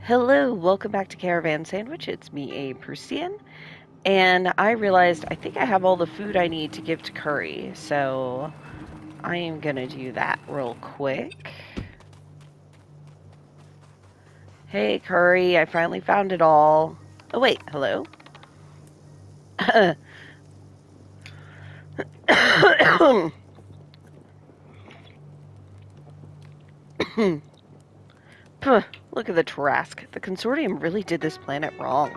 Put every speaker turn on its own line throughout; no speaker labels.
Hello, welcome back to Caravan Sandwich. It's me, Abe Prusian, and I realized I think I have all the food I need to give to Curry, so I am gonna do that real quick. Hey, Curry, I finally found it all. Oh, wait, hello? Puh, look at the Trask. The Consortium really did this planet wrong.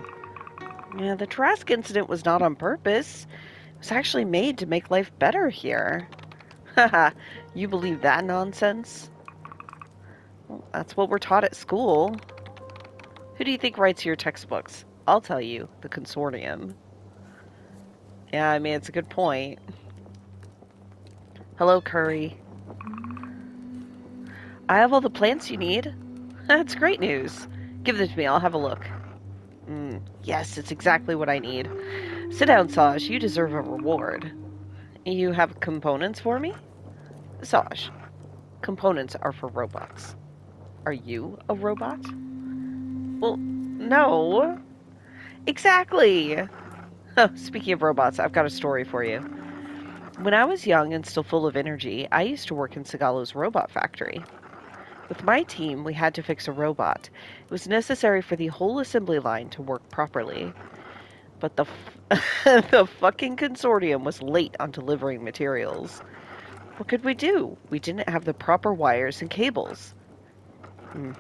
Yeah, the Trask incident was not on purpose. It was actually made to make life better here. Haha, you believe that nonsense? Well, that's what we're taught at school. Who do you think writes your textbooks? I'll tell you, the consortium. Yeah, I mean, it's a good point. Hello, Curry. I have all the plants you need. That's great news. Give them to me, I'll have a look. Yes, it's exactly what I need. Sit down, Saj. You deserve a reward. You have components for me? Saj, components are for robots. Are you a robot? Well, no. Exactly. Oh, speaking of robots, I've got a story for you. When I was young and still full of energy, I used to work in Sagalo's robot factory. With my team, we had to fix a robot. It was necessary for the whole assembly line to work properly. But the fucking consortium was late on delivering materials. What could we do? We didn't have the proper wires and cables. I'm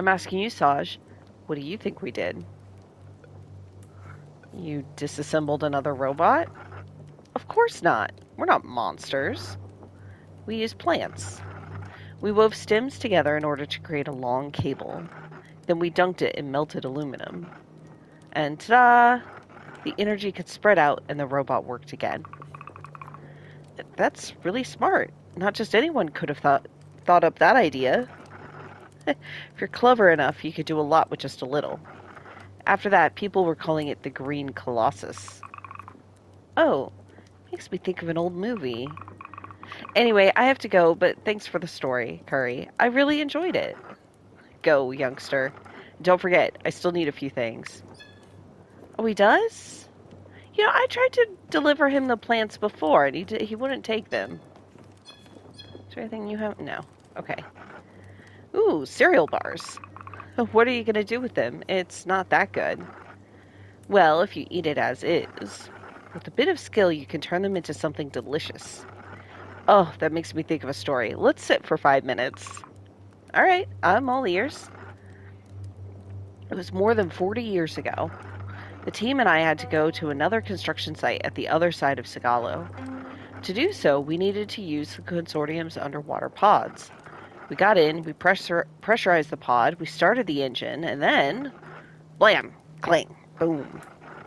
asking you, Saj, what do you think we did? You disassembled another robot? Of course not. We're not monsters. We used plants. We wove stems together in order to create a long cable. Then we dunked it in melted aluminum. And ta-da! The energy could spread out and the robot worked again. That's really smart. Not just anyone could have thought up that idea. If you're clever enough, you could do a lot with just a little. After that, people were calling it the Green Colossus. Oh, makes me think of an old movie. Anyway, I have to go, but thanks for the story, Curry. I really enjoyed it. Go, youngster. Don't forget, I still need a few things. Oh, he does? You know, I tried to deliver him the plants before, and he wouldn't take them. Is there anything you have? No. Okay. Ooh, cereal bars. What are you going to do with them? It's not that good. Well, if you eat it as is. With a bit of skill, you can turn them into something delicious. Oh, that makes me think of a story. Let's sit for 5 minutes. All right, I'm all ears. It was more than 40 years ago. The team and I had to go to another construction site at the other side of Sagalo. To do so, we needed to use the consortium's underwater pods. We got in, we pressurized the pod, we started the engine, and then... blam! Clang! Boom!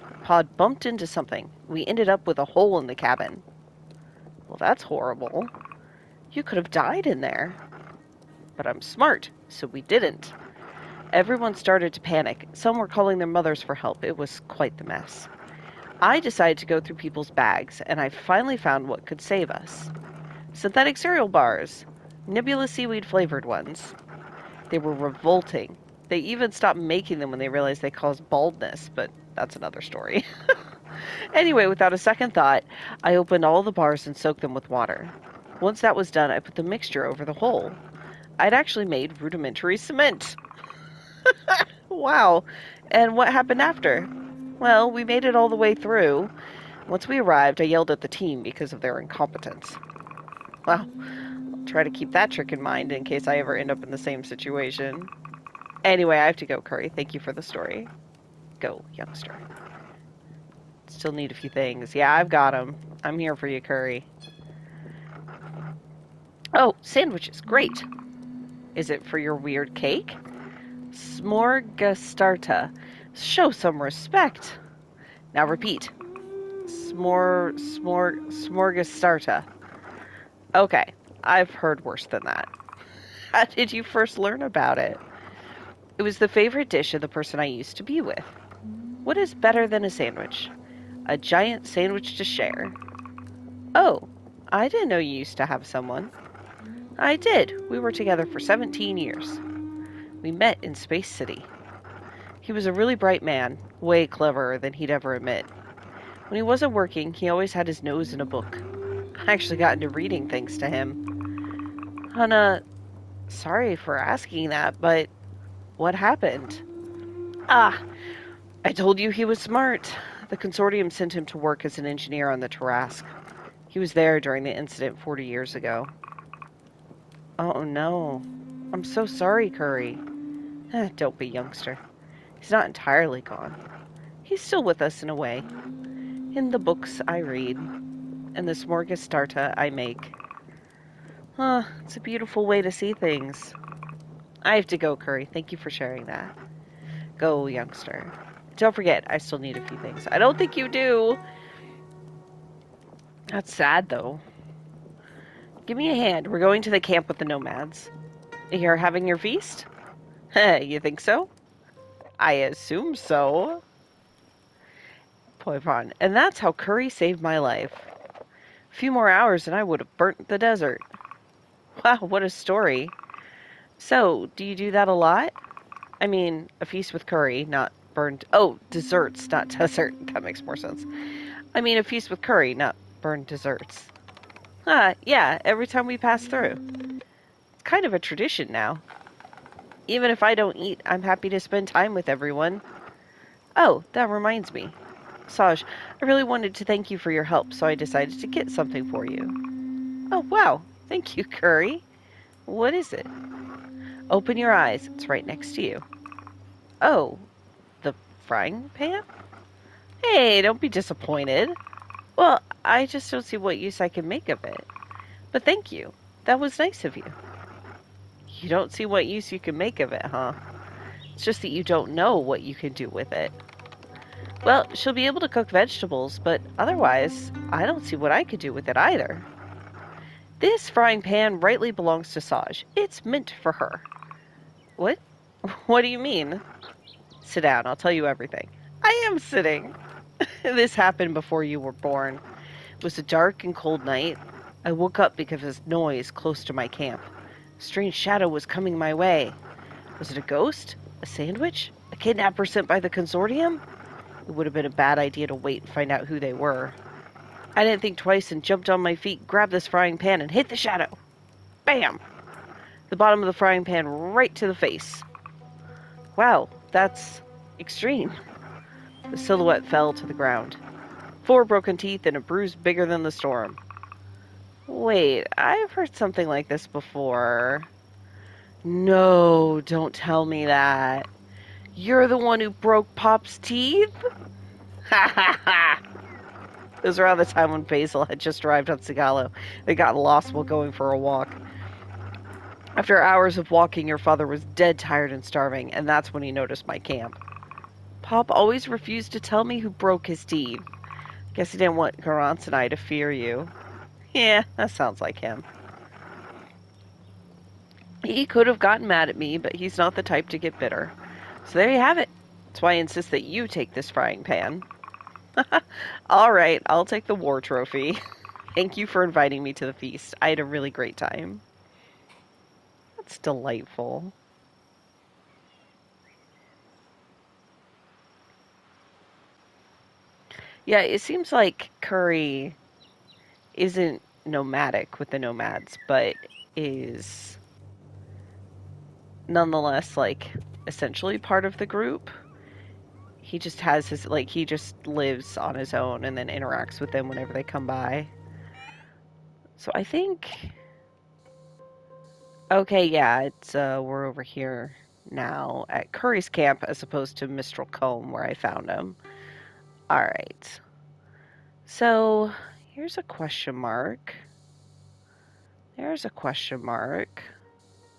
The pod bumped into something. We ended up with a hole in the cabin. Well, that's horrible. You could have died in there. But I'm smart, so we didn't. Everyone started to panic. Some were calling their mothers for help. It was quite the mess. I decided to go through people's bags, and I finally found what could save us. Synthetic cereal bars. Nebula seaweed flavored ones. They were revolting. They even stopped making them when they realized they caused baldness, but that's another story. Anyway, without a second thought, I opened all the bars and soaked them with water. Once that was done, I put the mixture over the hole. I'd actually made rudimentary cement. Wow. And what happened after? Well, we made it all the way through. Once we arrived, I yelled at the team because of their incompetence. Well, I'll try to keep that trick in mind in case I ever end up in the same situation. Anyway, I have to go, Curry. Thank you for the story. Go, youngster. Still need a few things. Yeah, I've got them. I'm here for you, Curry. Oh, sandwiches. Great. Is it for your weird cake? Smorgastarta. Show some respect. Now repeat. Smorgastarta. Okay, I've heard worse than that. How did you first learn about it? It was the favorite dish of the person I used to be with. What is better than a sandwich? A giant sandwich to share. Oh, I didn't know you used to have someone. I did. We were together for 17 years. We met in Space City. He was a really bright man, way cleverer than he'd ever admit. When he wasn't working, he always had his nose in a book. I actually got into reading thanks to him. Hannah, sorry for asking that, but what happened? Ah, I told you he was smart. The consortium sent him to work as an engineer on the Tarask. He was there during the incident 40 years ago. Oh no. I'm so sorry, Curry. Don't be, youngster. He's not entirely gone. He's still with us in a way. In the books I read, and the smorgastarta I make. It's a beautiful way to see things. I have to go, Curry. Thank you for sharing that. Go, youngster. Don't forget, I still need a few things. I don't think you do. That's sad, though. Give me a hand. We're going to the camp with the nomads. You're having your feast? You think so? I assume so. Poivron. And that's how Curry saved my life. A few more hours and I would have burnt the desert. Wow, what a story. So, do you do that a lot? I mean, a feast with curry, not burned... Oh, desserts, not dessert. That makes more sense. I mean, a feast with curry, not burned desserts. Yeah, every time we pass through. It's kind of a tradition now. Even if I don't eat, I'm happy to spend time with everyone. Oh, that reminds me. Saj, I really wanted to thank you for your help, so I decided to get something for you. Oh, wow. Thank you, Curry. What is it? Open your eyes. It's right next to you. Oh, the frying pan? Hey, don't be disappointed. Well, I just don't see what use I can make of it. But thank you. That was nice of you. You don't see what use you can make of it, huh? It's just that you don't know what you can do with it. Well, she'll be able to cook vegetables, but otherwise, I don't see what I could do with it either. This frying pan rightly belongs to Saj. It's meant for her. What? What do you mean? Sit down, I'll tell you everything. I am sitting. This happened before you were born. It was a dark and cold night. I woke up because of noise close to my camp. A strange shadow was coming my way. Was it a ghost? A SandWitch? A kidnapper sent by the consortium? It would have been a bad idea to wait and find out who they were. I didn't think twice and jumped on my feet, grabbed this frying pan, and hit the shadow. Bam! The bottom of the frying pan right to the face. Wow, that's extreme. The silhouette fell to the ground. 4 broken teeth and a bruise bigger than the storm. Wait, I've heard something like this before. No, don't tell me that. You're the one who broke Pop's teeth? Ha ha ha! It was around the time when Basil had just arrived on Sigalo. They got lost while going for a walk. After hours of walking, your father was dead tired and starving, and that's when he noticed my camp. Pop always refused to tell me who broke his teeth. Guess he didn't want Garance and I to fear you. Yeah, that sounds like him. He could have gotten mad at me, but he's not the type to get bitter. So there you have it. That's why I insist that you take this frying pan. All right, I'll take the war trophy. Thank you for inviting me to the feast. I had a really great time. That's delightful. Yeah, it seems like Curry isn't nomadic with the nomads, but is nonetheless, like, essentially part of the group. He just has his, like, he just lives on his own and then interacts with them whenever they come by. So I think... Okay, yeah, it's, we're over here now at Curry's camp as opposed to Mistral Combe where I found him. Alright. So, here's a question mark. There's a question mark.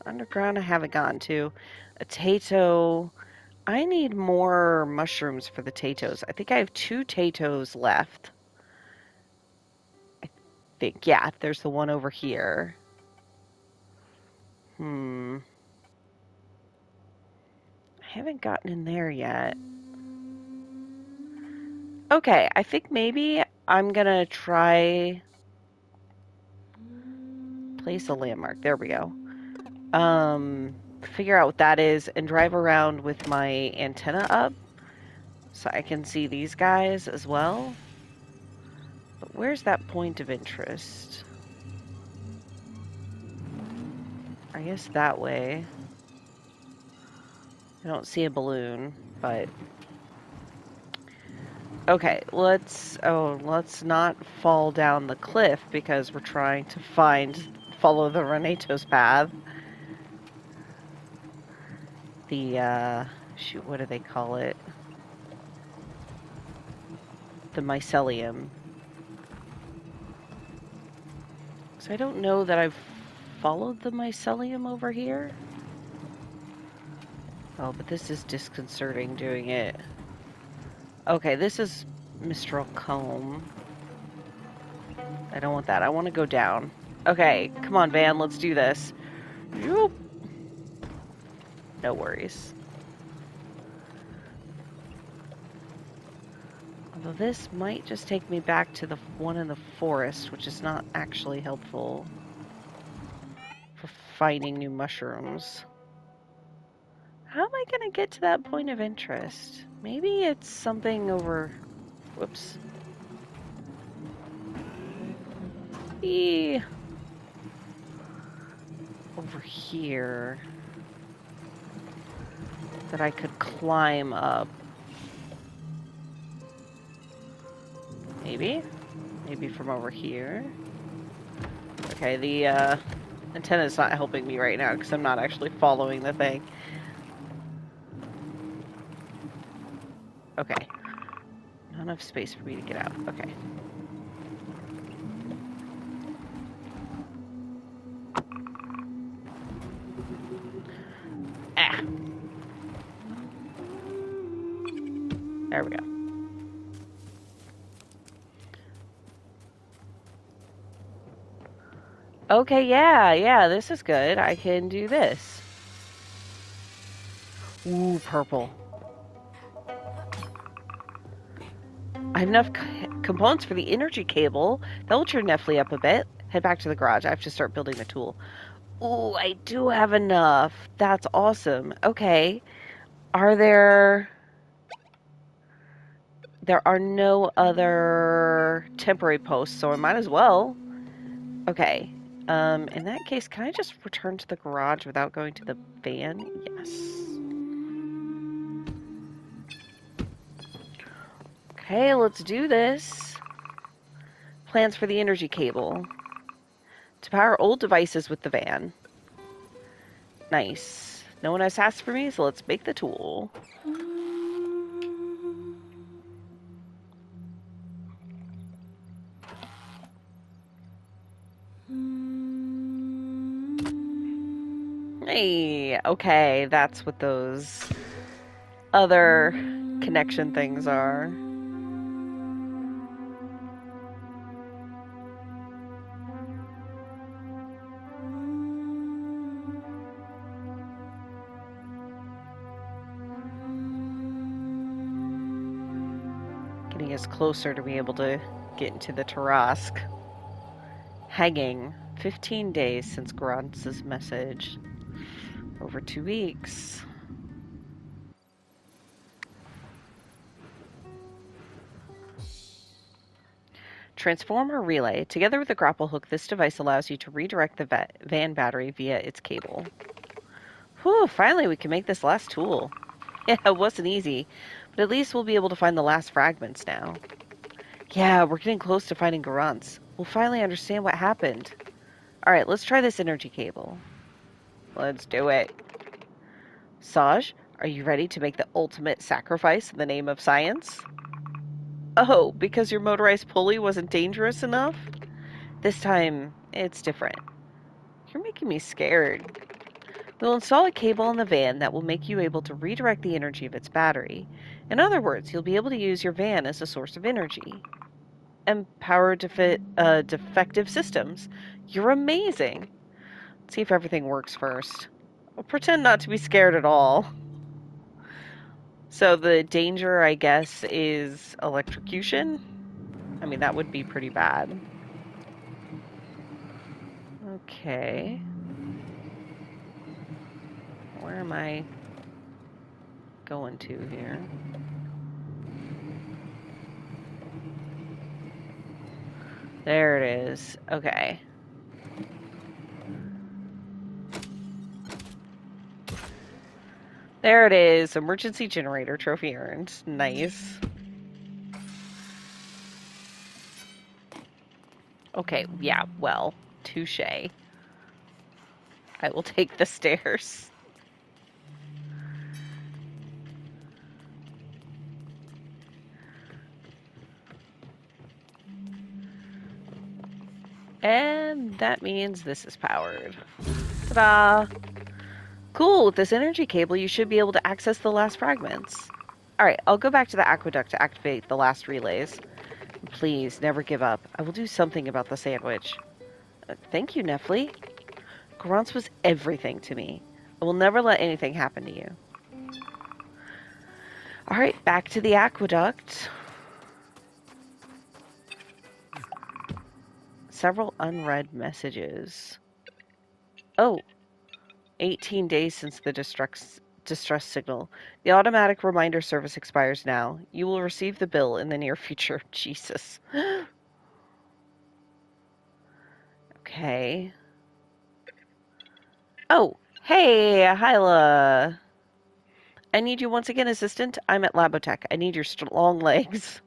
Underground I haven't gotten to. A Tato. I need more mushrooms for the Tatos. I think I have 2 Tatos left. I think, yeah, there's the one over here. I haven't gotten in there yet. Okay, I think maybe I'm gonna try... Place a landmark. There we go. figure out what that is and drive around with my antenna up so I can see these guys as well. But where's that point of interest? I guess that way. I don't see a balloon, but... Okay, let's not fall down the cliff because we're trying to follow the Renatos path. The, shoot, what do they call it? The mycelium. So I don't know that I've followed the mycelium over here. Oh, but this is disconcerting doing it. Okay, this is Mistral Comb. I don't want that. I want to go down. Okay, come on, van. Let's do this. Yoop. No worries. Although this might just take me back to the one in the forest, which is not actually helpful for finding new mushrooms. How am I going to get to that point of interest? Maybe it's something over... Whoops. Over here that I could climb up. Maybe from over here. Okay, the antenna's not helping me right now because I'm not actually following the thing. Okay. Not enough space for me to get out. Okay. Ah. There we go. Okay, yeah, this is good. I can do this. Ooh, purple. I have enough components for the energy cable. That will cheer Nefli up a bit. Head back to the garage. I have to start building the tool. Ooh, I do have enough. That's awesome. Okay. Are there... There are no other temporary posts, so I might as well. Okay. In that case, can I just return to the garage without going to the van? Yes. Okay, let's do this. Plans for the energy cable. To power old devices with the van. Nice. No one has asked for me, so let's make the tool. Hey, okay, that's what those other connection things are. Getting us closer to be able to get into the Tarask. Hanging. 15 days since Grantz's message. Over 2 weeks. Transformer relay. Together with the grapple hook, this device allows you to redirect the van battery via its cable. Whew, finally we can make this last tool. Yeah, it wasn't easy, but at least we'll be able to find the last fragments now. Yeah, we're getting close to finding Garance. We'll finally understand what happened. Alright, let's try this energy cable. Let's do it. Saj, are you ready to make the ultimate sacrifice in the name of science? Oh, because your motorized pulley wasn't dangerous enough? This time, it's different. You're making me scared. We'll install a cable in the van that will make you able to redirect the energy of its battery. In other words, you'll be able to use your van as a source of energy. Empower defective systems. You're amazing. Let's see if everything works first. I'll pretend not to be scared at all. So the danger, I guess, is electrocution. I mean, that would be pretty bad. Okay. Where am I going to here? There it is. Okay. There it is. Emergency generator trophy earned. Nice. Okay, yeah, well, touche. I will take the stairs. And that means this is powered. Ta-da! Cool, with this energy cable, you should be able to access the last fragments. Alright, I'll go back to the aqueduct to activate the last relays. Please, never give up. I will do something about the SandWitch. Thank you, Nefli. Garance was everything to me. I will never let anything happen to you. Alright, back to the aqueduct. Several unread messages. Oh, 18 days since the distress signal. The automatic reminder service expires now. You will receive the bill in the near future. Jesus. Okay. Oh, hey, Hyla. I need you once again, assistant. I'm at Labotech. I need your long legs.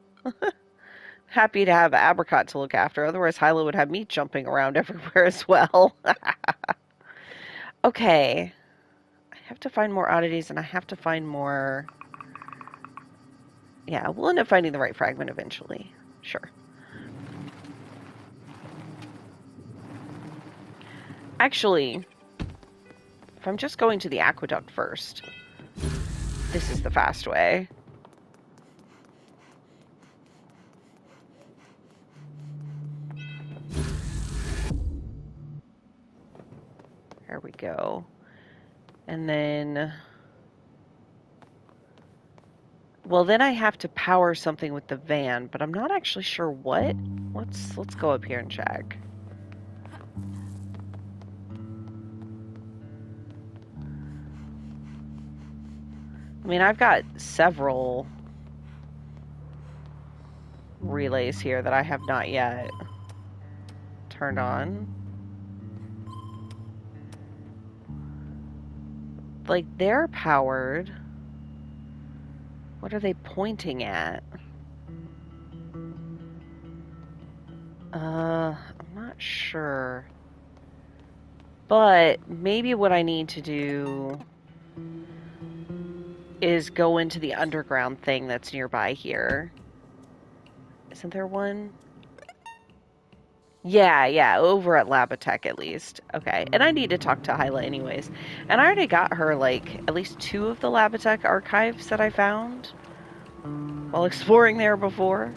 Happy to have Apricot to look after. Otherwise, Hyla would have me jumping around everywhere as well. Okay. I have to find more oddities, and I have to find more... Yeah, we'll end up finding the right fragment eventually. Sure. Actually, if I'm just going to the aqueduct first, this is the fast way. There we go. And then... Well, then I have to power something with the van, but I'm not actually sure what. Let's go up here and check. I mean, I've got several relays here that I have not yet turned on. Like, they're powered. What are they pointing at? I'm not sure. But maybe what I need to do is go into the underground thing that's nearby here. Isn't there one? Yeah, over at Labotech at least. Okay, and I need to talk to Hyla anyways. And I already got her, like, at least 2 of the Labotech archives that I found while exploring there before.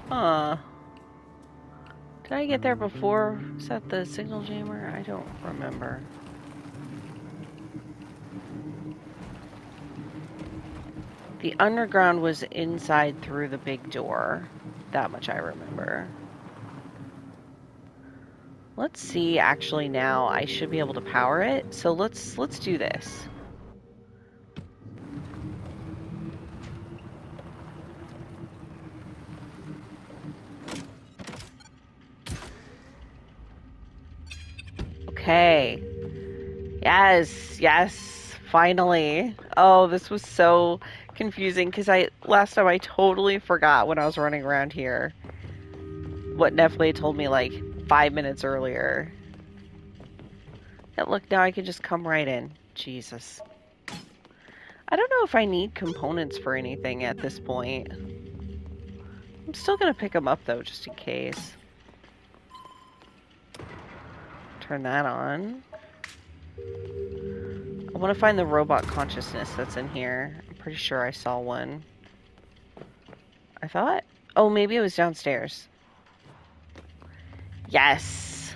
Huh. Did I get there before? Was that the signal jammer? I don't remember. The underground was inside through the big door. That much I remember. Let's see, actually now I should be able to power it. So let's do this. Okay. Yes, finally. Oh, this was so confusing because last time I totally forgot when I was running around here what Nefli told me like 5 minutes earlier. And look, now I can just come right in. Jesus. I don't know if I need components for anything at this point. I'm still gonna pick them up though, just in case. Turn that on. I want to find the robot consciousness that's in here. I'm pretty sure I saw one. I thought? Oh, maybe it was downstairs. Yes!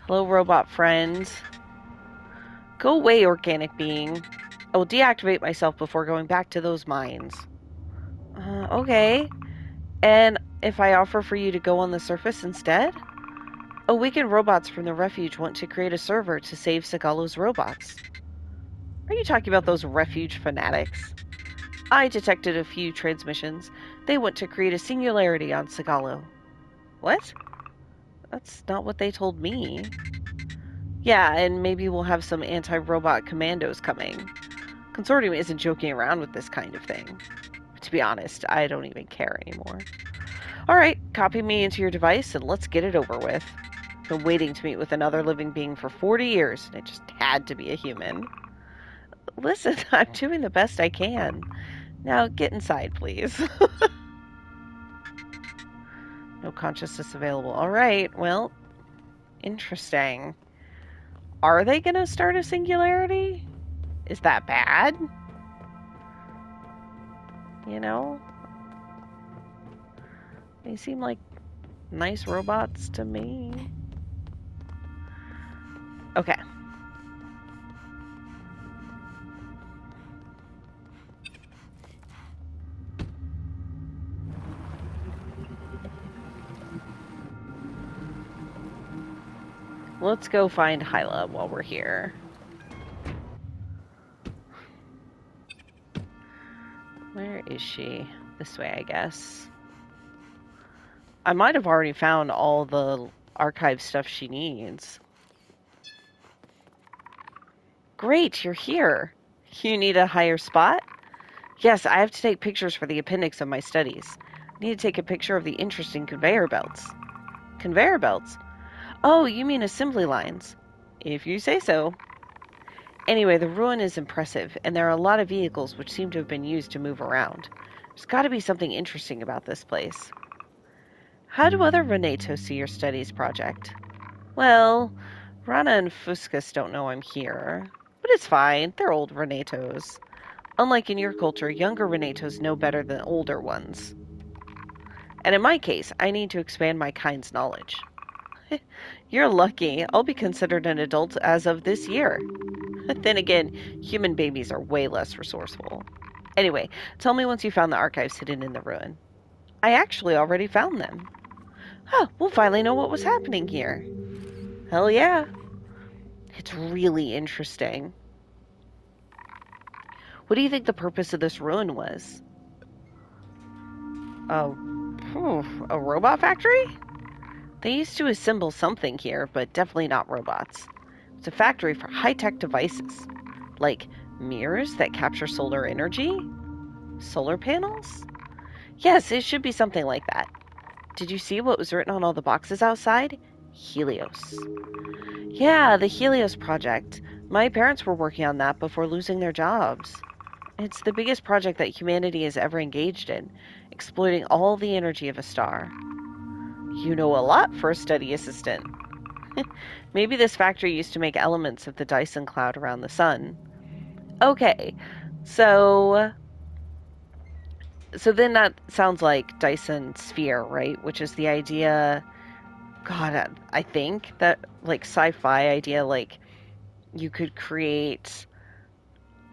Hello, robot friend. Go away, organic being. I will deactivate myself before going back to those mines. Okay. And if I offer for you to go on the surface instead? Awakened robots from the refuge want to create a server to save Sagalo's robots. Are you talking about those refuge fanatics? I detected a few transmissions. They want to create a singularity on Sagalo. What? That's not what they told me. Yeah, and maybe we'll have some anti-robot commandos coming. Consortium isn't joking around with this kind of thing. To be honest, I don't even care anymore. Alright, copy me into your device and let's get it over with. Been waiting to meet with another living being for 40 years, and it just had to be a human. Listen, I'm doing the best I can. Now get inside, please. No consciousness available. Alright, well, interesting. Are they gonna start a singularity? Is that bad? You know? They seem like nice robots to me. Okay. Let's go find Hyla while we're here. Where is she? This way, I guess. I might have already found all the archive stuff she needs. Great, you're here. You need a higher spot? Yes, I have to take pictures for the appendix of my studies. I need to take a picture of the interesting conveyor belts. Conveyor belts? Oh, you mean assembly lines. If you say so. Anyway, the ruin is impressive, and there are a lot of vehicles which seem to have been used to move around. There's got to be something interesting about this place. How do other Renatos see your studies project? Well, Rana and Fuscus don't know I'm here. But it's fine, they're old Renatos. Unlike in your culture, younger Renatos know better than older ones. And in my case, I need to expand my kind's knowledge. You're lucky. I'll be considered an adult as of this year. Then again, human babies are way less resourceful. Anyway, tell me once you found the archives hidden in the ruin. I actually already found them. Huh, we'll finally know what was happening here. Hell yeah. It's really interesting. What do you think the purpose of this ruin was? A robot factory? They used to assemble something here, but definitely not robots. It's a factory for high-tech devices, like mirrors that capture solar energy? Solar panels? Yes, it should be something like that. Did you see what was written on all the boxes outside? Helios. Yeah, the Helios project. My parents were working on that before losing their jobs. It's the biggest project that humanity has ever engaged in, exploiting all the energy of a star. You know a lot for a study assistant. Maybe this factory used to make elements of the Dyson cloud around the sun. Okay, so then that sounds like Dyson sphere, right? Which is the idea, God, I think that like sci-fi idea, like you could create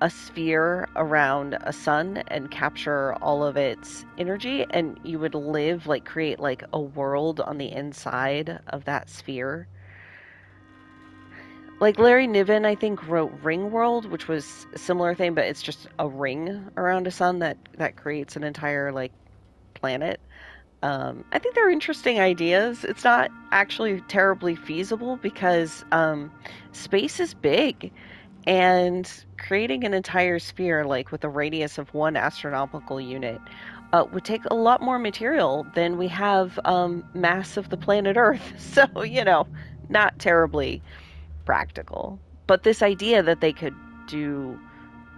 a sphere around a sun and capture all of its energy, and you would live, like create like a world on the inside of that sphere. Like Larry Niven, I think, wrote Ring World, which was a similar thing, but it's just a ring around a sun that creates an entire like planet. I think they're interesting ideas. It's not actually terribly feasible because space is big, and creating an entire sphere, like with a radius of 1 astronomical unit, would take a lot more material than we have mass of the planet Earth. So, not terribly practical. But this idea that they could do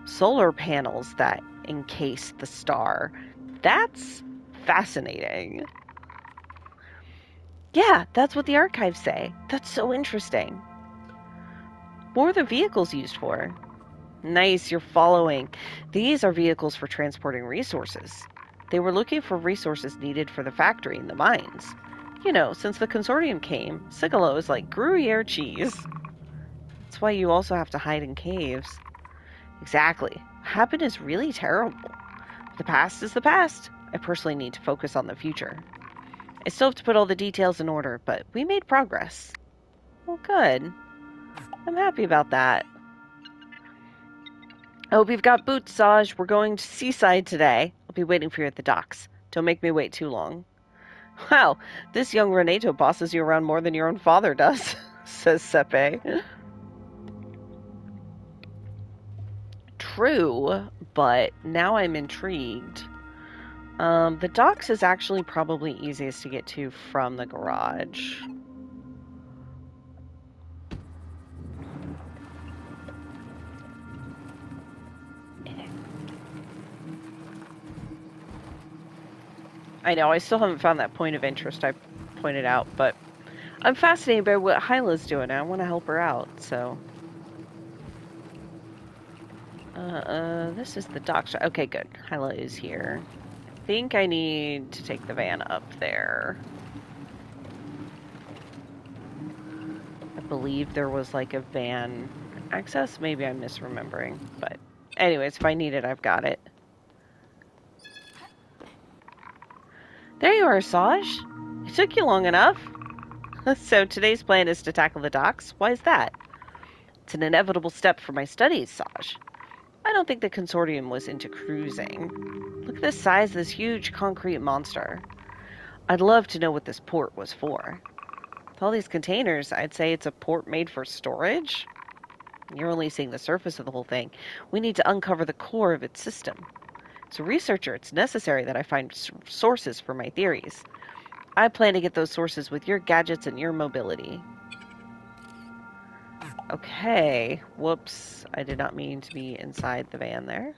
solar panels that encase the star, that's fascinating. Yeah, that's what the archives say. That's so interesting. What were the vehicles used for? Nice, you're following. These are vehicles for transporting resources. They were looking for resources needed for the factory and the mines. Since the consortium came, Sigalo is like Gruyere cheese. That's why you also have to hide in caves. Exactly. What happened is really terrible. The past is the past. I personally need to focus on the future. I still have to put all the details in order, but we made progress. Well, good. I'm happy about that. I hope you've got boots, Saj. We're going to Seaside today. I'll be waiting for you at the docks. Don't make me wait too long. Wow, this young Renato bosses you around more than your own father does, says Sepe. True, but now I'm intrigued. The docks is actually probably easiest to get to from the garage. I know, I still haven't found that point of interest I pointed out, but I'm fascinated by what Hyla's doing. I want to help her out, so... this is the docks. Okay, good. Hyla is here. I think I need to take the van up there. I believe there was like a van access. Maybe I'm misremembering, but anyways, if I need it, I've got it. There you are, Saj. It took you long enough. So today's plan is to tackle the docks. Why is that? It's an inevitable step for my studies, Saj. I don't think the consortium was into cruising. Look at the size of this huge concrete monster. I'd love to know what this port was for. With all these containers, I'd say it's a port made for storage. You're only seeing the surface of the whole thing. We need to uncover the core of its system. As a researcher, it's necessary that I find sources for my theories. I plan to get those sources with your gadgets and your mobility. Okay. Whoops. I did not mean to be inside the van there.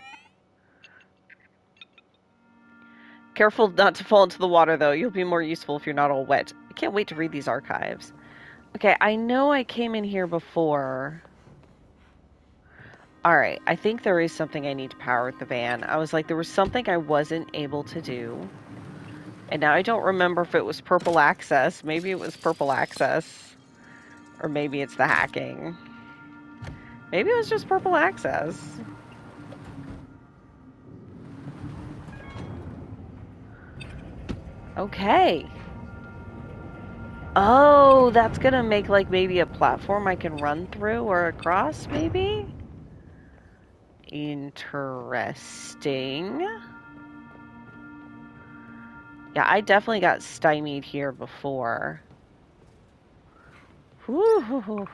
Careful not to fall into the water, though. You'll be more useful if you're not all wet. I can't wait to read these archives. Okay, I know I came in here before. Alright, I think there is something I need to power with the van. I was like, there was something I wasn't able to do. And now I don't remember if it was purple access. Maybe it was purple access. Or maybe it's the hacking. Maybe it was just purple access. Okay. Oh, that's gonna make like maybe a platform I can run through or across, maybe? Interesting. Yeah, I definitely got stymied here before. Whew.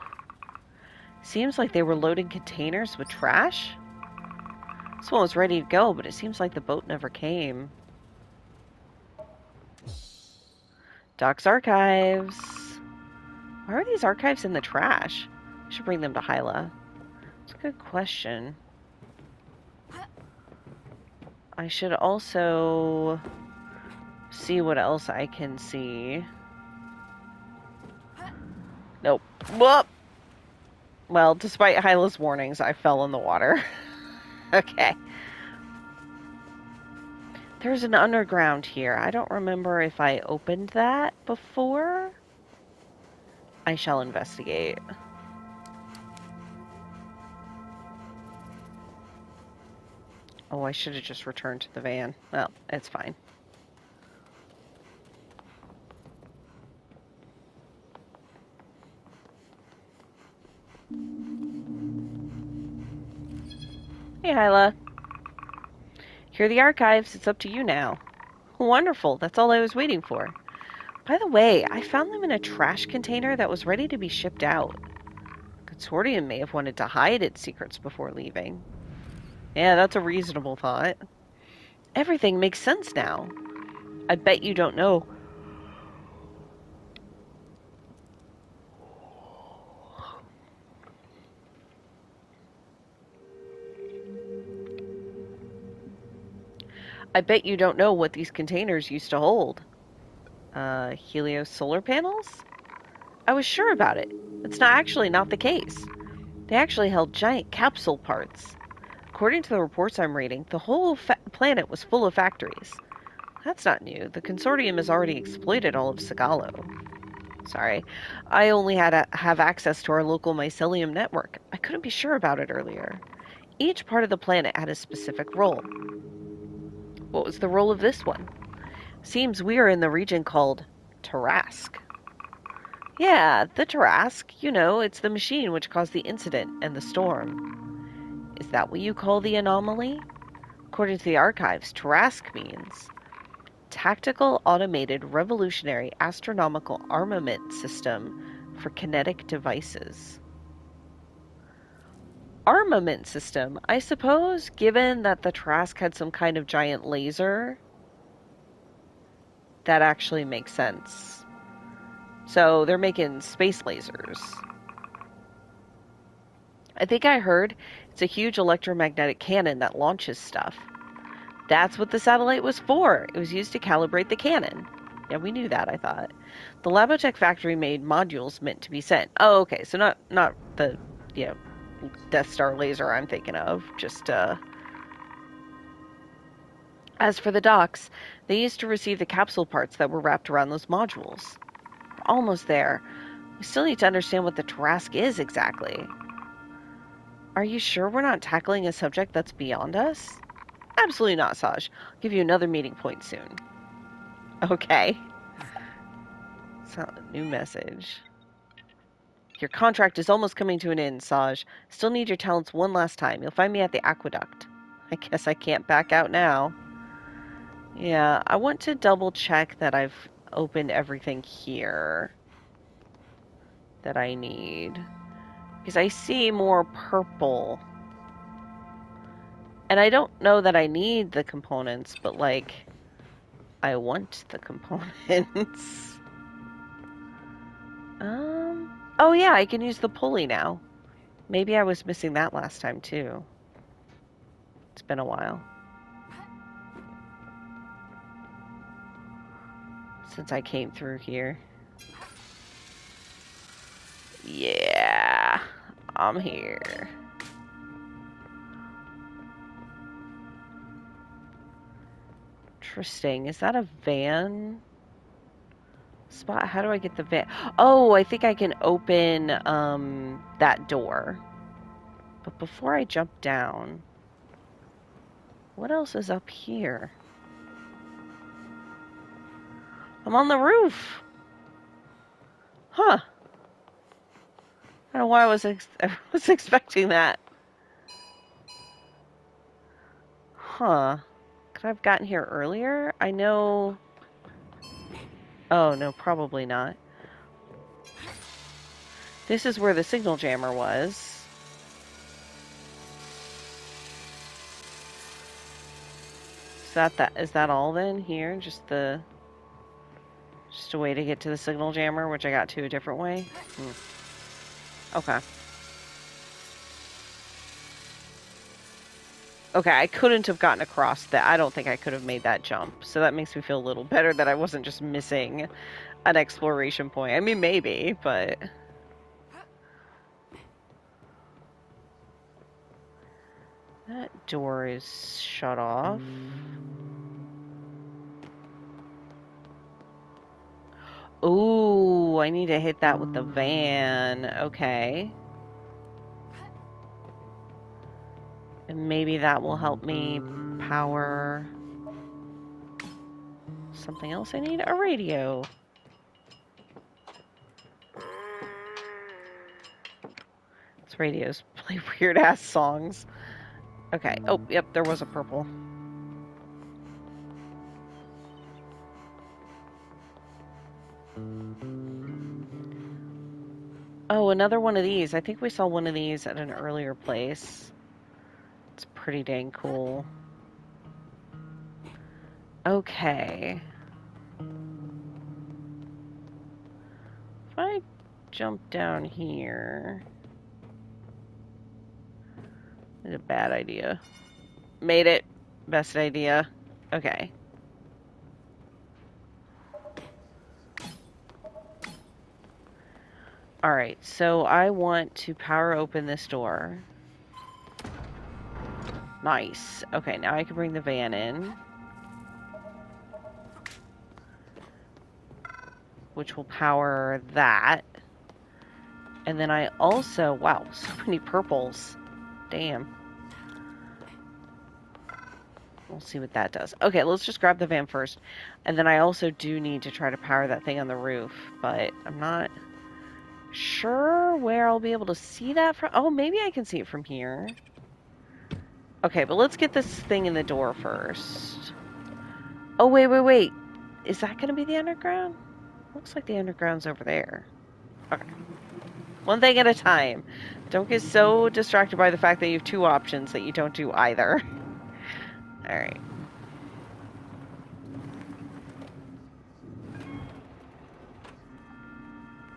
Seems like they were loading containers with trash. This one was ready to go, but it seems like the boat never came. Docks archives. Why are these archives in the trash? I should bring them to Hyla. It's a good question. I should also see what else I can see. Nope. Whoop! Well, despite Hyla's warnings, I fell in the water. Okay. There's an underground here. I don't remember if I opened that before. I shall investigate. Oh, I should have just returned to the van. Well, it's fine. Hey, Hyla. Here are the archives. It's up to you now. Wonderful. That's all I was waiting for. By the way, I found them in a trash container that was ready to be shipped out. Consortium may have wanted to hide its secrets before leaving. Yeah, that's a reasonable thought. Everything makes sense now. I bet you don't know. I bet you don't know what these containers used to hold. Helios solar panels? I was sure about it. It's not the case. They actually held giant capsule parts. According to the reports I'm reading, the whole planet was full of factories. That's not new. The consortium has already exploited all of Sagalo. Sorry. I only had to have access to our local mycelium network. I couldn't be sure about it earlier. Each part of the planet had a specific role. What was the role of this one? Seems we are in the region called Tarask. Yeah, the Tarask. You know, it's the machine which caused the incident and the storm. Is that what you call the anomaly? According to the archives, Tarask means Tactical Automated Revolutionary Astronomical Armament System for Kinetic Devices. Armament system, I suppose, given that the Trask had some kind of giant laser, that actually makes sense. So they're making space lasers. I think I heard it's a huge electromagnetic cannon that launches stuff. That's what the satellite was for. It was used to calibrate the cannon. Yeah, we knew that, I thought. The Labotech factory made modules meant to be sent. Oh, okay, so not the, you know, Death Star laser I'm thinking of. Just, As for the docks, they used to receive the capsule parts that were wrapped around those modules. We're almost there. We still need to understand what the Tarask is exactly. Are you sure we're not tackling a subject that's beyond us? Absolutely not, Saj. I'll give you another meeting point soon. Okay. So, new message. Your contract is almost coming to an end, Saj. Still need your talents one last time. You'll find me at the aqueduct. I guess I can't back out now. Yeah, I want to double check that I've opened everything here that I need. Because I see more purple. And I don't know that I need the components, but like, I want the components. Oh yeah, I can use the pulley now. Maybe I was missing that last time too. It's been a while since I came through here. Yeah, I'm here. Interesting. Is that a van spot? How do I get the van? Oh, I think I can open that door. But before I jump down, what else is up here? I'm on the roof. Huh. I don't know why I was expecting that. Huh. Could I have gotten here earlier? I know... Oh, no, probably not. This is where the signal jammer was. Is that all then here? Just a way to get to the signal jammer, which I got to a different way? Okay. Okay, I couldn't have gotten across that. I don't think I could have made that jump. So that makes me feel a little better that I wasn't just missing an exploration point. I mean, maybe, but... That door is shut off. Ooh, I need to hit that with the van. Okay. And maybe that will help me power something else I need. A radio. This radios play weird-ass songs. Okay. Oh, yep, there was a purple. Oh, another one of these. I think we saw one of these at an earlier place. It's pretty dang cool. Okay. If I jump down here... It's a bad idea. Made it. Best idea. Okay. Alright, so I want to power open this door. Nice. Okay, now I can bring the van in. Which will power that. And then I also... Wow, so many purples. Damn. We'll see what that does. Okay, let's just grab the van first. And then I also do need to try to power that thing on the roof, but I'm not sure where I'll be able to see that from. Oh, maybe I can see it from here. Okay, but let's get this thing in the door first. Oh, wait. Is that going to be the underground? Looks like the underground's over there. Okay. One thing at a time. Don't get so distracted by the fact that you have two options that you don't do either. Alright.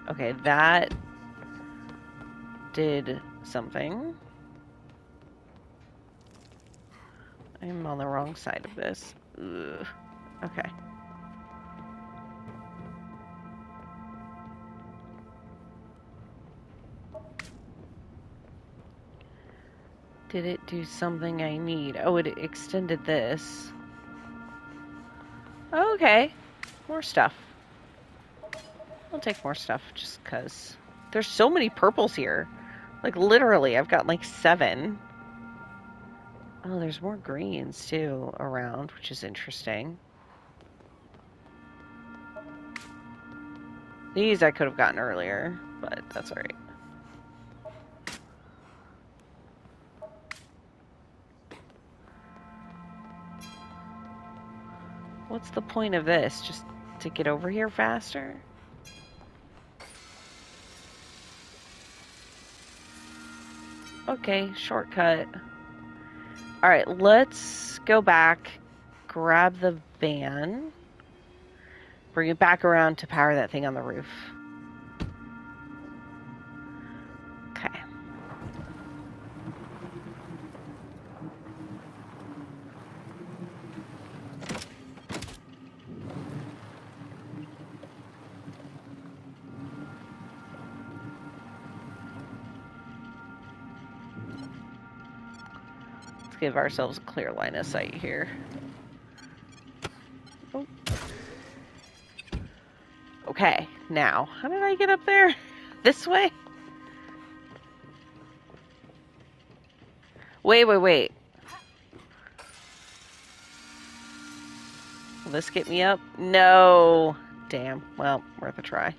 Okay, that did something. I'm on the wrong side of this. Ugh. Okay. Did it do something I need? Oh, it extended this. Okay. More stuff. I'll take more stuff just because. There's so many purples here. Like, literally, I've got like 7. Oh, there's more greens, too, around, which is interesting. These I could have gotten earlier, but that's alright. What's the point of this? Just to get over here faster? Okay, shortcut. Alright, let's go back, grab the van, bring it back around to power that thing on the roof. Okay. Give ourselves a clear line of sight here. Oh. Okay, now, how did I get up there? This way? Wait. Will this get me up? No. Damn. Well, worth a try.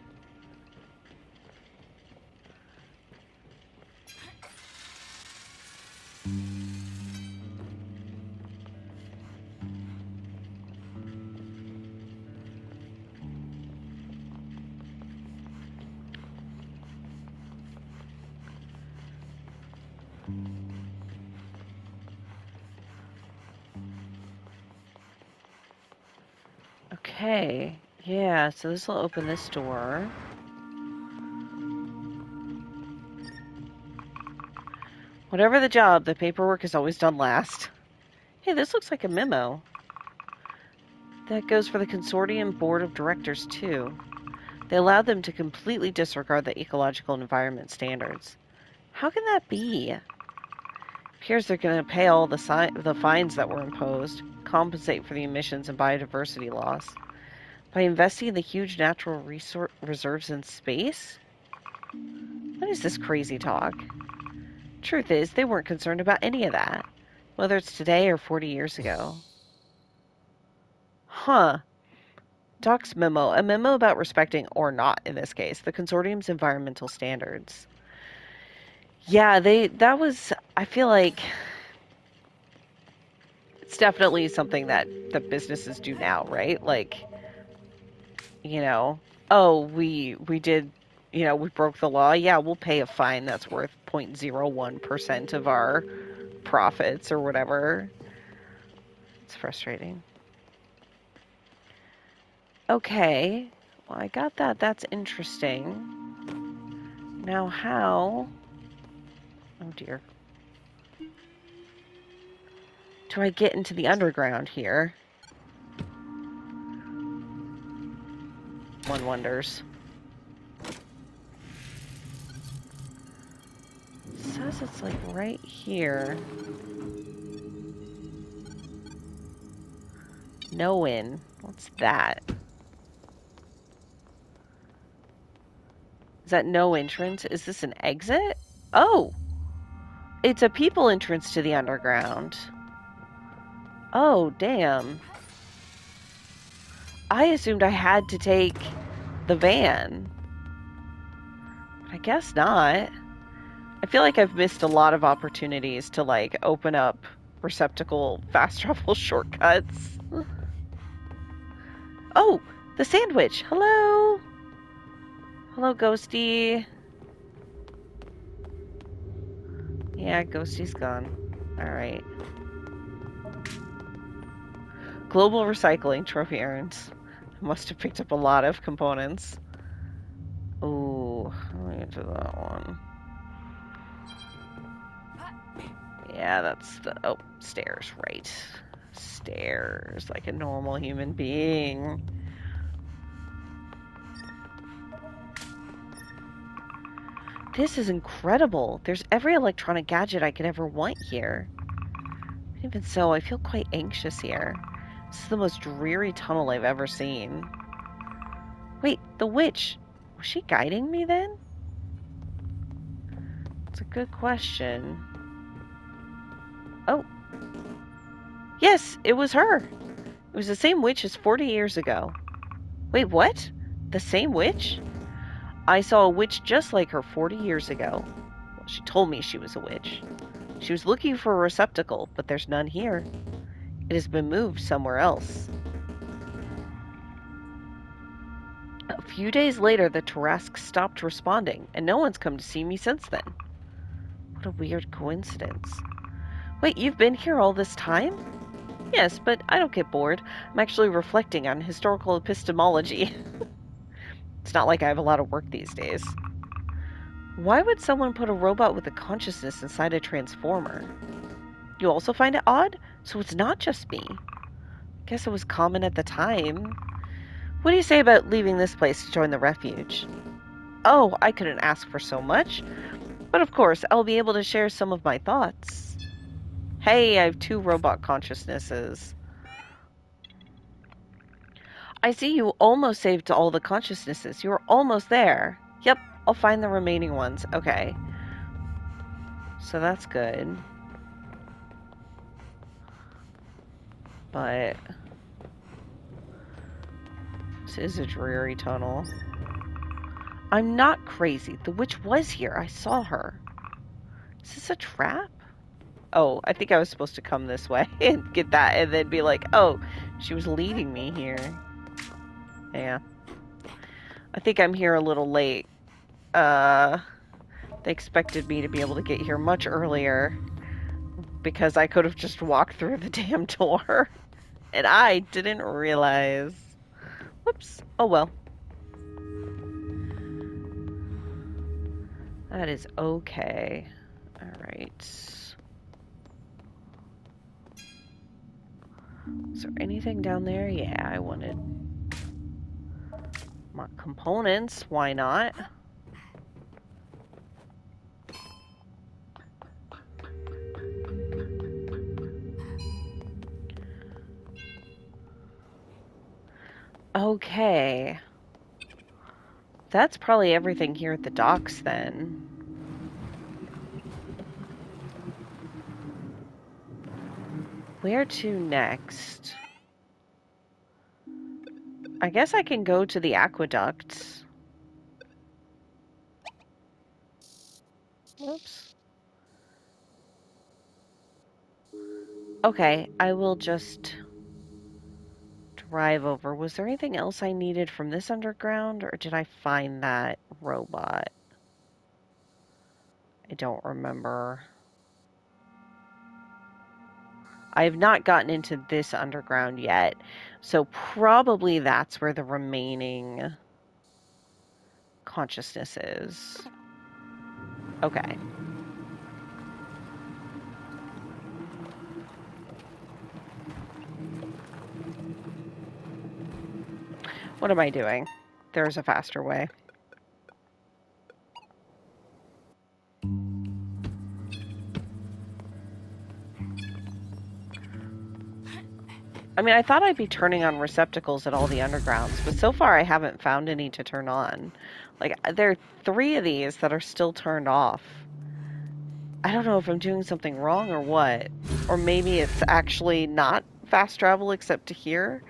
Okay, yeah, so this will open this door. Whatever the job, the paperwork is always done last. Hey, this looks like a memo. That goes for the consortium board of directors, too. They allowed them to completely disregard the ecological and environment standards. How can that be? It appears they're going to pay all the fines that were imposed, compensate for the emissions and biodiversity loss. By investing in the huge natural reserves in space? What is this crazy talk? Truth is, they weren't concerned about any of that, whether it's today or 40 years ago. Huh. Doc's memo. A memo about respecting, or not in this case, the consortium's environmental standards. Yeah, that was, I feel like it's definitely something that the businesses do now, right? Like, you know, oh, we did, we broke the law. Yeah, we'll pay a fine that's worth 0.01% of our profits or whatever. It's frustrating. Okay, well, I got that. That's interesting. Now how... Oh, dear. Do I get into the underground here? One wonders. It says it's like right here. No in. What's that? Is that no entrance? Is this an exit? Oh! It's a people entrance to the underground. Oh, damn. I assumed I had to take the van. But I guess not. I feel like I've missed a lot of opportunities to, like, open up receptacle fast travel shortcuts. Oh, the SandWitch. Hello. Hello, Ghosty. Yeah, Ghosty's gone. Alright. Global recycling trophy earns. Must have picked up a lot of components. Ooh, let me get to that one. Yeah, that's the... Oh, stairs, right. Stairs, like a normal human being. This is incredible. There's every electronic gadget I could ever want here. Even so, I feel quite anxious here. This is the most dreary tunnel I've ever seen. Wait, the witch. Was she guiding me then? It's a good question. Oh. Yes, it was her. It was the same witch as 40 years ago. Wait, what? The same witch? I saw a witch just like her 40 years ago. Well, she told me she was a witch. She was looking for a receptacle, but there's none here. It has been moved somewhere else. A few days later, the Tarrasque stopped responding, and no one's come to see me since then. What a weird coincidence. Wait, you've been here all this time? Yes, but I don't get bored. I'm actually reflecting on historical epistemology. It's not like I have a lot of work these days. Why would someone put a robot with a consciousness inside a transformer? You also find it odd? So it's not just me. Guess it was common at the time. What do you say about leaving this place to join the refuge? Oh, I couldn't ask for so much. But of course, I'll be able to share some of my thoughts. Hey, I have 2 robot consciousnesses. I see you almost saved all the consciousnesses. You were almost there. Yep, I'll find the remaining ones. Okay. So that's good. But this is a dreary tunnel. I'm not crazy. The witch was here. I saw her. Is this a trap? Oh, I think I was supposed to come this way and get that and then be like, oh, she was leading me here. Yeah. I think I'm here a little late. They expected me to be able to get here much earlier because I could have just walked through the damn door. And I didn't realize. Whoops. Oh well. That is okay. Alright. Is there anything down there? Yeah, I wanted more components. Why not? Okay. That's probably everything here at the docks then. Where to next? I guess I can go to the aqueducts. Oops. Okay, I will just drive over. Was there anything else I needed from this underground, or did I find that robot? I don't remember. I have not gotten into this underground yet, so probably that's where the remaining consciousness is. Okay. What am I doing? There's a faster way. I mean, I thought I'd be turning on receptacles at all the undergrounds, but so far I haven't found any to turn on. Like, there are 3 of these that are still turned off. I don't know if I'm doing something wrong or what. Or maybe it's actually not fast travel except to here,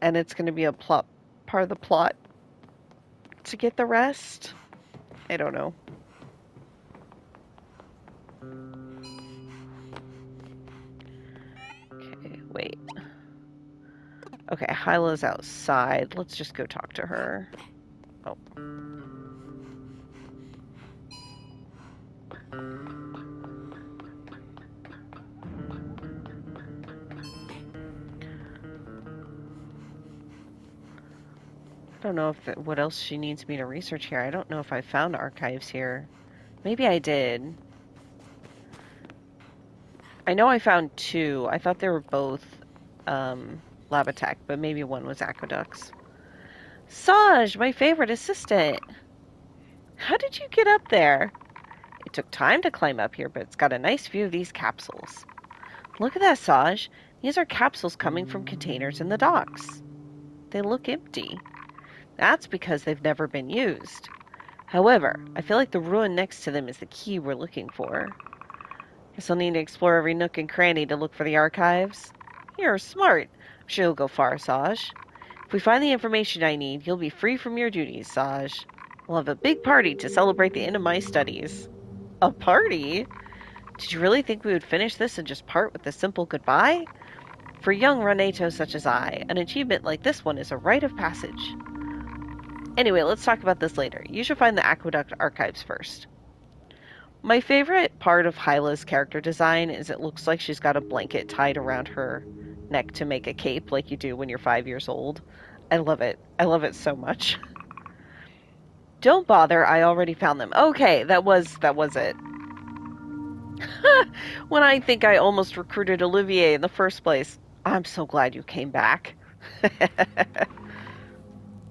and it's going to be a plot part of the plot to get the rest. I don't know. Okay, wait. Okay, Hyla's outside. Let's just go talk to her. Oh. I don't know if what else she needs me to research here. I don't know if I found archives here. Maybe I did. I know I found 2. I thought they were both Labatech, but maybe one was aqueducts. Saj, my favorite assistant. How did you get up there? It took time to climb up here, but it's got a nice view of these capsules. Look at that, Saj. These are capsules coming from containers in the docks. They look empty. That's because they've never been used. However, I feel like the ruin next to them is the key we're looking for. Guess I'll need to explore every nook and cranny to look for the archives. You're smart. I'm sure you'll go far, Saj. If we find the information I need, you'll be free from your duties, Saj. We'll have a big party to celebrate the end of my studies. A party? Did you really think we would finish this and just part with a simple goodbye? For young Renato such as I, an achievement like this one is a rite of passage. Anyway, let's talk about this later. You should find the aqueduct archives first. My favorite part of Hyla's character design is it looks like she's got a blanket tied around her neck to make a cape like you do when you're 5 years old. I love it. I love it so much. Don't bother, I already found them. Okay, that was it. When I think I almost recruited Olivier in the first place. I'm so glad you came back.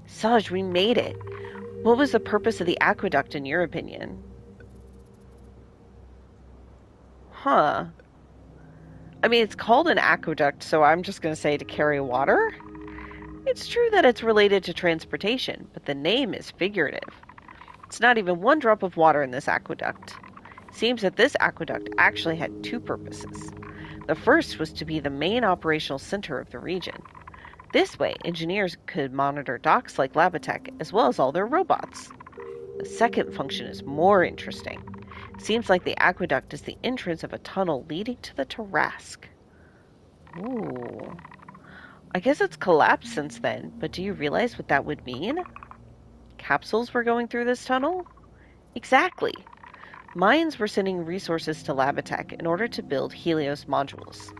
Saj, we made it. What was the purpose of the aqueduct in your opinion? Huh. I mean, it's called an aqueduct, so I'm just going to say to carry water. It's true that it's related to transportation, but the name is figurative. It's not even one drop of water in this aqueduct. It seems that this aqueduct actually had 2 purposes. The first was to be the main operational center of the region. This way, engineers could monitor docks like Labatech, as well as all their robots. The second function is more interesting. It seems like the aqueduct is the entrance of a tunnel leading to the Tarrasque. Ooh. I guess it's collapsed since then, but do you realize what that would mean? Capsules were going through this tunnel? Exactly. Mines were sending resources to Labatech in order to build Helios modules.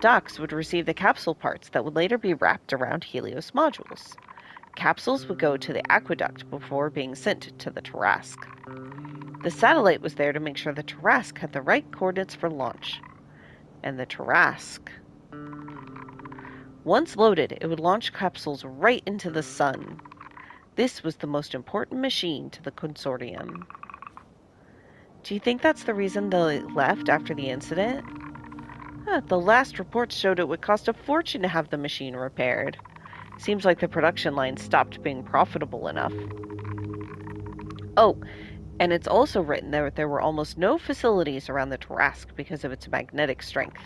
Docks would receive the capsule parts that would later be wrapped around Helios modules. Capsules would go to the aqueduct before being sent to the Tarrasque. The satellite was there to make sure the Tarrasque had the right coordinates for launch. And the Tarrasque... Once loaded, it would launch capsules right into the sun. This was the most important machine to the consortium. Do you think that's the reason they left after the incident? The last reports showed it would cost a fortune to have the machine repaired. Seems like the production line stopped being profitable enough. Oh, and it's also written that there were almost no facilities around the Tarrasque because of its magnetic strength.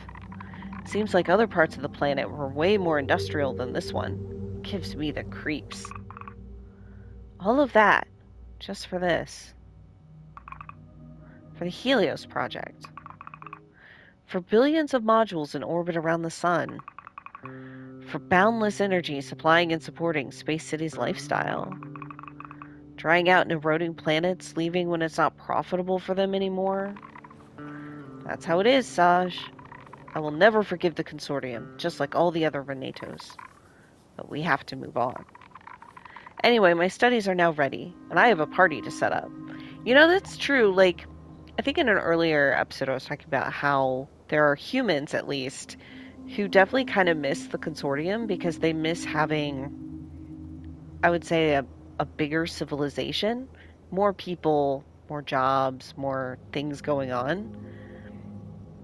Seems like other parts of the planet were way more industrial than this one. Gives me the creeps. All of that, just for this. For the Helios project. For billions of modules in orbit around the sun. For boundless energy supplying and supporting Space City's lifestyle. Drying out and eroding planets, leaving when it's not profitable for them anymore. That's how it is, Saj. I will never forgive the consortium, just like all the other Renatos. But we have to move on. Anyway, my studies are now ready, and I have a party to set up. You know, that's true. Like, I think in an earlier episode I was talking about how there are humans, at least, who definitely kind of miss the consortium because they miss having, I would say, a bigger civilization. More people, more jobs, more things going on.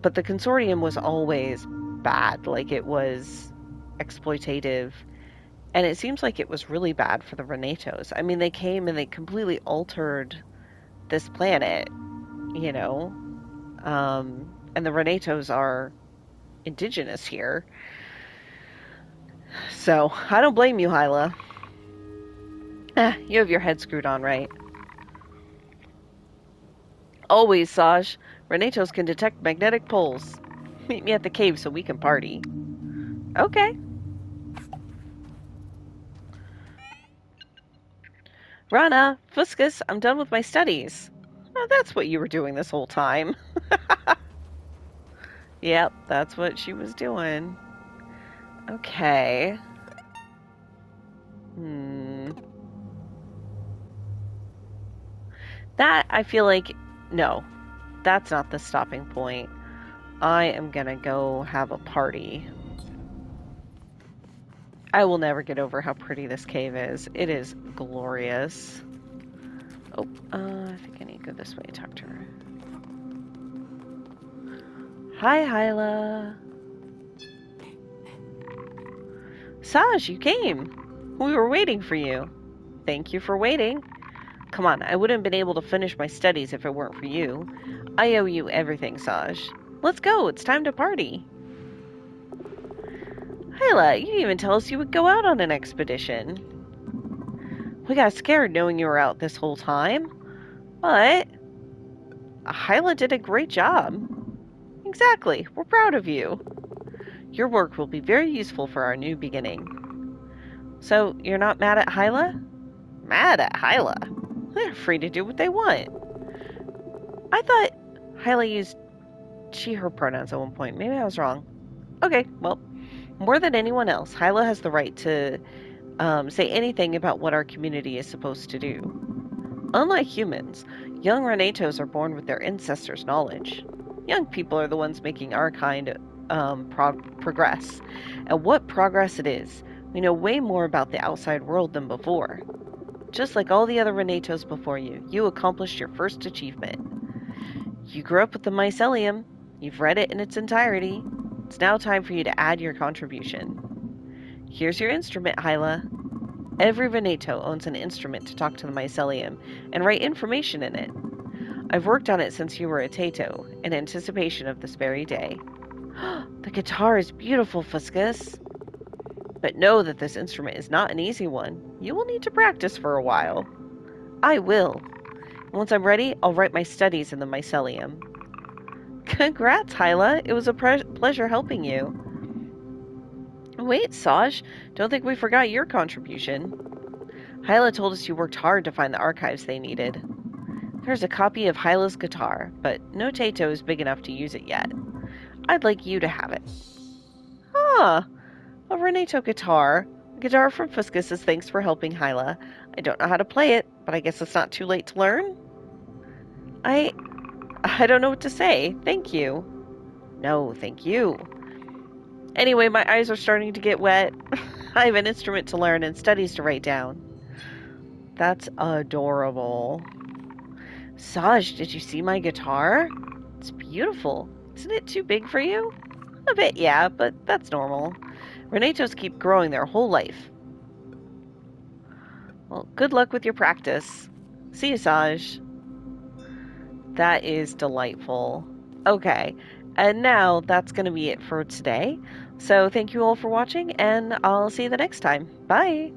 But the consortium was always bad. Like, it was exploitative. And it seems like it was really bad for the Renatos. I mean, they came and they completely altered this planet, you know? And the Renatos are indigenous here. So, I don't blame you, Hyla. You have your head screwed on right. Always, Saj. Renatos can detect magnetic poles. Meet me at the cave so we can party. Okay. Rana, Fuscus, I'm done with my studies. Oh, that's what you were doing this whole time. Yep, that's what she was doing. Okay. That, I feel like, no, that's not the stopping point. I am gonna go have a party. I will never get over how pretty this cave is. It is glorious. Oh, I think I need to go this way to talk to her. Hi, Hyla. Saj, you came. We were waiting for you. Thank you for waiting. Come on, I wouldn't have been able to finish my studies if it weren't for you. I owe you everything, Saj. Let's go, it's time to party. Hyla, you didn't even tell us you would go out on an expedition. We got scared knowing you were out this whole time. But Hyla did a great job. Exactly, we're proud of you. Your work will be very useful for our new beginning. So, you're not mad at Hyla? Mad at Hyla? They're free to do what they want. I thought Hyla used she, her pronouns at one point. Maybe I was wrong. Okay, well, more than anyone else, Hyla has the right to say anything about what our community is supposed to do. Unlike humans, young Renatos are born with their ancestors' knowledge. Young people are the ones making our kind progress. And what progress it is. We know way more about the outside world than before. Just like all the other Renatos before you, you accomplished your first achievement. You grew up with the mycelium. You've read it in its entirety. It's now time for you to add your contribution. Here's your instrument, Hyla. Every Veneto owns an instrument to talk to the mycelium and write information in it. I've worked on it since you were a Tato, in anticipation of this very day. The guitar is beautiful, Fuscus. But know that this instrument is not an easy one. You will need to practice for a while. I will. Once I'm ready, I'll write my studies in the mycelium. Congrats, Hyla. It was a pleasure helping you. Wait, Saj. Don't think we forgot your contribution. Hyla told us you worked hard to find the archives they needed. There's a copy of Hyla's guitar, but no Tato is big enough to use it yet. I'd like you to have it. Ah, a Renato guitar. A guitar from Fuscus as thanks for helping Hyla. I don't know how to play it, but I guess it's not too late to learn. I don't know what to say. Thank you. No, thank you. Anyway, my eyes are starting to get wet. I have an instrument to learn and studies to write down. That's adorable. Saj, did you see my guitar? It's beautiful. Isn't it too big for you? A bit, yeah, but that's normal. Renatos keep growing their whole life. Well, good luck with your practice. See you, Saj. That is delightful. Okay, and now that's going to be it for today. So thank you all for watching, and I'll see you the next time. Bye!